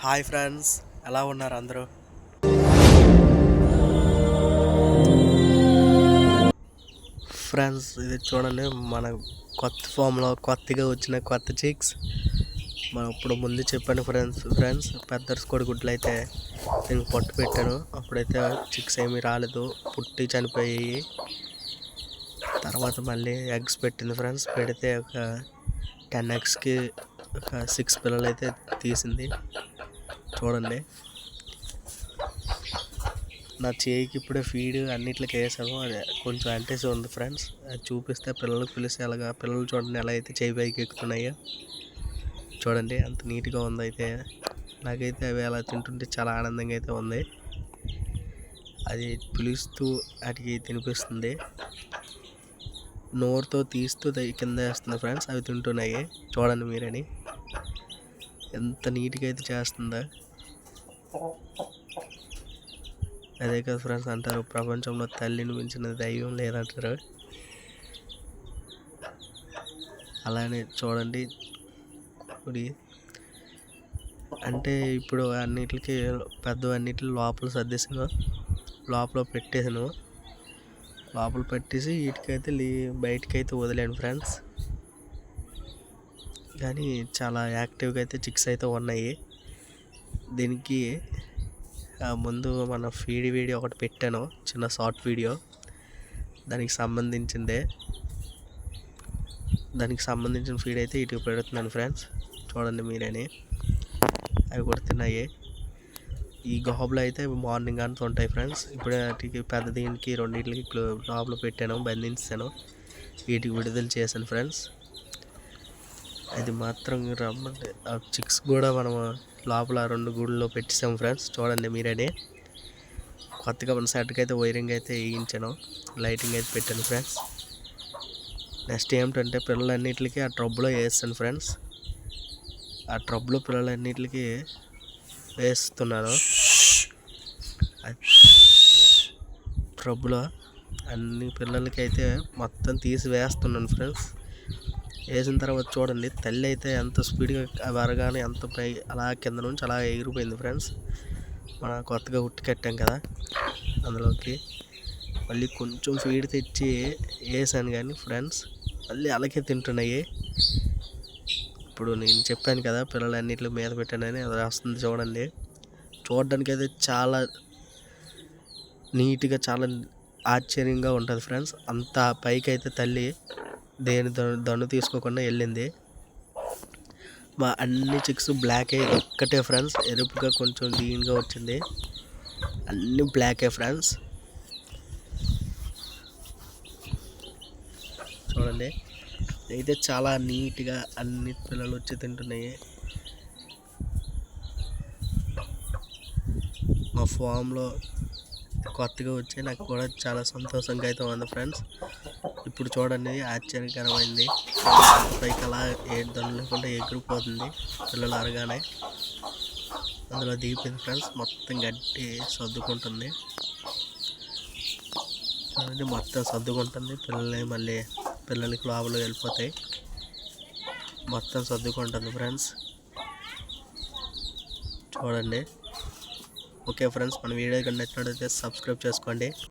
Hi friends, ఎలా ఉన్నారు అందరూ? ఫ్రెండ్స్, ఇది చూడండి, మన కొత్త ఫామ్లో కొత్తగా వచ్చిన కొత్త చిక్స్. మనం ఇప్పుడు ముందు చెప్పాను ఫ్రెండ్స్ పెద్దర్స్ కొడుగుడ్లు అయితే నేను పొట్టు పెట్టాను. అప్పుడైతే చిక్స్ ఏమీ రాలేదు, పుట్టి చనిపోయాయి. తర్వాత మళ్ళీ ఎగ్స్ పెట్టింది ఫ్రెండ్స్. పెడితే ఒక 10 ఎగ్స్కి ఒక 6 పిల్లలు అయితే తీసింది. చూడండి, నా చేయికి ఇప్పుడే ఫీడ్ అన్నిట్లకి వేసాము. అది కొంచెం అంటేసి ఉంది ఫ్రెండ్స్. అది చూపిస్తే పిల్లలకు పిలిస్తే అలాగా పిల్లలు చూడండి ఎలా అయితే చేయి పైకి ఎక్కుతున్నాయో. చూడండి అంత నీట్గా ఉంది. అయితే నాకైతే అవి అలా తింటుంటే చాలా ఆనందంగా అయితే ఉంది. అది పిలుస్తూ వాటికి తినిపిస్తుంది, నోరుతో తీస్తూ కింద వేస్తుంది ఫ్రెండ్స్. అవి తింటున్నాయి, చూడండి మీరని ఎంత నీట్గా అయితే చేస్తుందో. అదే కదా ఫ్రెండ్స్ అంటారు, ప్రపంచంలో తల్లిని మించిన దైవం లేదంటారు. అలానే చూడండి, ఇప్పుడు అంటే ఇప్పుడు అన్నిటికి అన్నిటిని లోపల సర్దేసాను, లోపల పెట్టేసాను. లోపల పెట్టేసి వీటికైతే బయటకైతే వదిలేను ఫ్రెండ్స్. కానీ చాలా యాక్టివ్గా అయితే చిక్స్ అయితే ఉన్నాయి. దీనికి ముందు మన ఫీడ్ వీడియో ఒకటి పెట్టాను, చిన్న షార్ట్ వీడియో. దానికి సంబంధించిన ఫీడ్ అయితే ఇటు పెడుతున్నాను ఫ్రెండ్స్. చూడండి మీరేని అవి కూడా తిన్నాయి. ఈ గాబులు అయితే మార్నింగ్ అంతా ఉంటాయి ఫ్రెండ్స్. ఇప్పుడు వాటికి పెద్ద దీనికి రెండింటికి లోపల పెట్టాను, బంధించాను, వీటికి విడుదల చేశాను ఫ్రెండ్స్. అది మాత్రం రమ్మంటే ఆ చిక్స్ కూడా మనం లోపల 2 గూళ్ళలో పెట్టేసాము ఫ్రెండ్స్. చూడండి మీరని కొత్తగా మన సెట్కి అయితే వైరింగ్ అయితే వేయించాను, లైటింగ్ అయితే పెట్టాను ఫ్రెండ్స్. నెక్స్ట్ ఏమిటంటే పిల్లలన్నిటికీ ఆ ట్రబ్లో వేస్తాను ఫ్రెండ్స్. ఆ ట్రబ్లో పిల్లలన్నిటికీ వేస్తున్నాను. ట్రబ్లో అన్ని పిల్లలకి అయితే మొత్తం తీసి వేస్తున్నాను ఫ్రెండ్స్. వేసిన తర్వాత చూడండి తల్లి అయితే ఎంత స్పీడ్గా వరగానే ఎంత పై అలా కింద నుంచి అలా ఎగిరిపోయింది ఫ్రెండ్స్. మనం కొత్తగా ఉట్టి కట్టాం కదా, అందులోకి మళ్ళీ కొంచెం ఫీడ్ తెచ్చి వేసాను కానీ ఫ్రెండ్స్ మళ్ళీ అలాగే తింటున్నాయి. ఇప్పుడు నేను చెప్పాను కదా పిల్లలు అన్నింటి మీద పెట్టానని, అది వస్తుంది చూడండి. చూడడానికి అయితే చాలా నీట్గా చాలా ఆశ్చర్యంగా ఉంటుంది ఫ్రెండ్స్. అంత పైకి అయితే తల్లి దేని దన్ను తీసుకోకుండా వెళ్ళింది. మా అన్ని చిక్స్ బ్లాక్ అయ్యి ఒక్కటే ఫ్రెండ్స్ ఎరుపుగా కొంచెం లీన్గా వచ్చింది. అన్నీ బ్లాకే ఫ్రెండ్స్. చూడండి అయితే చాలా నీట్గా అన్ని పిల్లలు వచ్చి తింటున్నాయి. మా ఫామ్లో కొత్తగా వచ్చి నాకు కూడా చాలా సంతోషంగా అయితే ఉంది ఫ్రెండ్స్. ఇప్పుడు చూడండి ఆశ్చర్యకరమైంది, పైకి అలా దన్ను లేకుండా ఎగిరిపోతుంది పిల్లలు అరగానే. అందులో దిగిపోయింది ఫ్రెండ్స్, మొత్తం గట్టి సర్దుకుంటుంది. చూడండి మొత్తం సర్దుకుంటుంది, పిల్లలకి లోపల వెళ్ళిపోతాయి, మొత్తం సర్దుకుంటుంది ఫ్రెండ్స్. చూడండి. ఓకే ఫ్రెండ్స్, మన వీడియో నచ్చినట్లయితే సబ్స్క్రైబ్ చేసుకోండి.